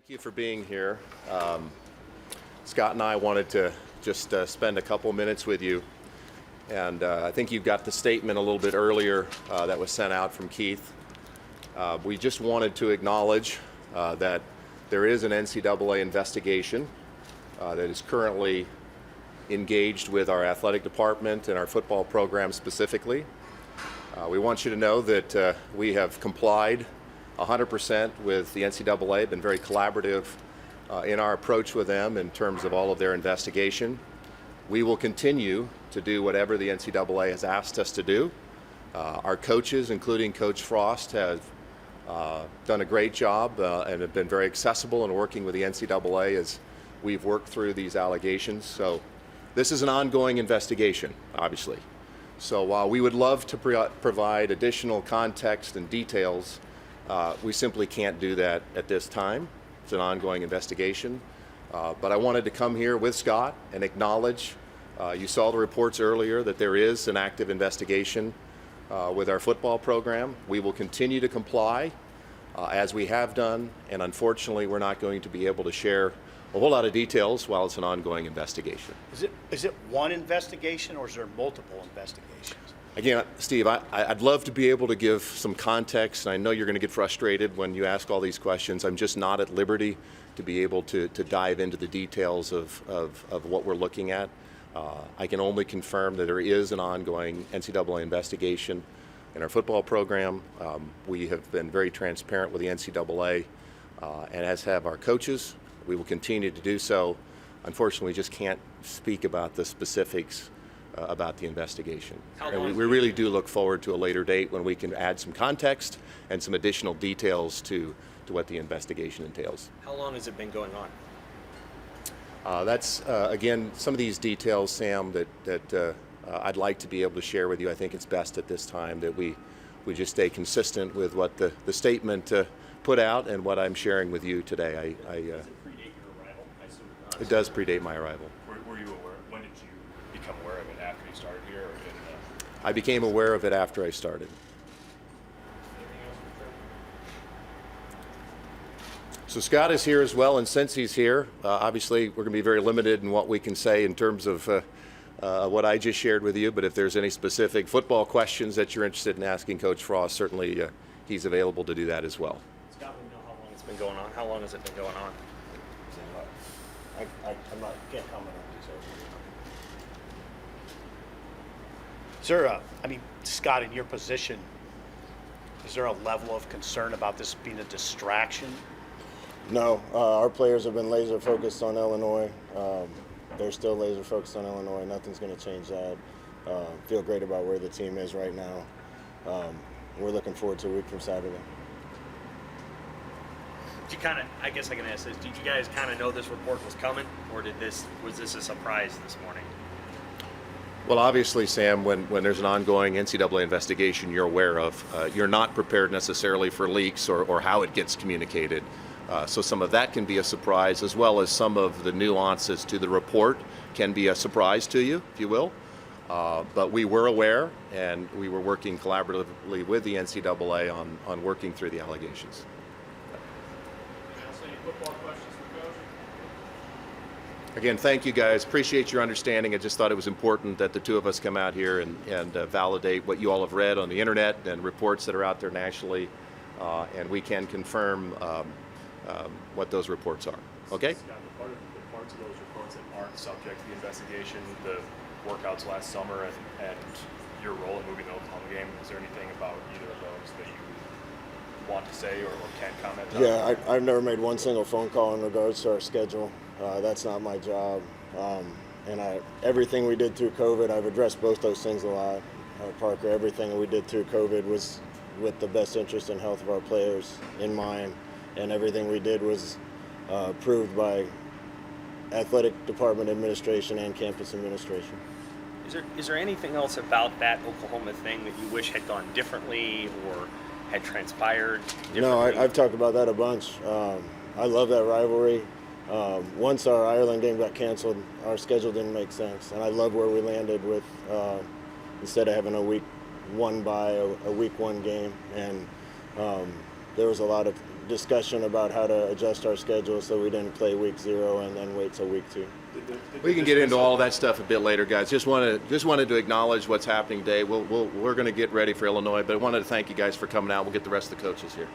Thank you for being here. Scott and I wanted to just spend a couple minutes with you. And I think you got the statement a little bit earlier that was sent out from Keith. We just wanted to acknowledge that there is an NCAA investigation that is currently engaged with our athletic department and our football program specifically. We want you to know that we have complied 100% with the NCAA, been very collaborative in our approach with them in terms of all of their investigation. We will continue to do whatever the NCAA has asked us to do. Our coaches, including Coach Frost, have done a great job and have been very accessible in working with the NCAA as we've worked through these allegations. So this is an ongoing investigation, obviously. So while we would love to provide additional context and details, we simply can't do that at this time. It's an ongoing investigation. But I wanted to come here with Scott and acknowledge, you saw the reports earlier, that there is an active investigation with our football program. We will continue to comply as we have done, and unfortunately we're not going to be able to share a whole lot of details while it's an ongoing investigation. Is it one investigation or is there multiple investigations? Again, Steve, I'd love to be able to give some context, and I know you're going to get frustrated when you ask all these questions. I'm just not at liberty to be able to dive into the details of what we're looking at. I can only confirm that there is an ongoing NCAA investigation in our football program. We have been very transparent with the NCAA, and as have our coaches. We will continue to do so. Unfortunately, we just can't speak about the specifics about the investigation. And we really do look forward to a later date when we can add some context and some additional details to what the investigation entails. How long has it been going on? That's, again, some of these details, Sam, that I'd like to be able to share with you. I think it's best at this time that we just stay consistent with what the statement put out and what I'm sharing with you today. Does it predate your arrival? I assume it does. It does predate my arrival. Were you aware? When did you become aware of it? After you started here? Or I became aware of it after I started. Anything else for Trev? So Scott is here as well, and since he's here, obviously we're going to be very limited in what we can say in terms of what I just shared with you, but if there's any specific football questions that you're interested in asking Coach Frost, certainly he's available to do that as well. Scott, we know how long it's been going on. How long has it been going on? Can't comment on these. Sir, Scott, in your position, is there a level of concern about this being a distraction? No, our players have been laser focused on Illinois. They're still laser focused on Illinois. Nothing's going to change that. Feel great about where the team is right now. We're looking forward to a week from Saturday. Did you I guess I can ask this, did you guys kind of know this report was coming, or was this a surprise this morning? Well, obviously, Sam, when there's an ongoing NCAA investigation you're aware of, you're not prepared necessarily for leaks or how it gets communicated. So some of that can be a surprise, as well as some of the nuances to the report can be a surprise to you, if you will. But we were aware, and we were working collaboratively with the NCAA on working through the allegations. any football questions for Coach? Again, thank you guys. Appreciate your understanding. I just thought it was important that the two of us come out here and validate what you all have read on the internet and reports that are out there nationally, and we can confirm what those reports are. Okay? Scott, the parts of those reports that aren't subject to the investigation, the workouts last summer and your role in moving the Oklahoma game, is there anything about either of those that you want to say or can comment on? Yeah, I've never made one single phone call in regards to our schedule. That's not my job. And everything we did through COVID, I've addressed both those things a lot. Parker, everything we did through COVID was with the best interest and health of our players in mind, and everything we did was approved by athletic department administration and campus administration. Is there anything else about that Oklahoma thing that you wish had gone differently or had transpired differently? No, I've talked about that a bunch. I love that rivalry. Once our Ireland game got canceled, our schedule didn't make sense, and I love where we landed with instead of having a week one bye, a week one game, and there was a lot of discussion about how to adjust our schedule so we didn't play week 0 and then wait till week 2. We can get into all that stuff a bit later, guys. Just wanted to acknowledge what's happening today. We're going to get ready for Illinois, but I wanted to thank you guys for coming out. We'll get the rest of the coaches here.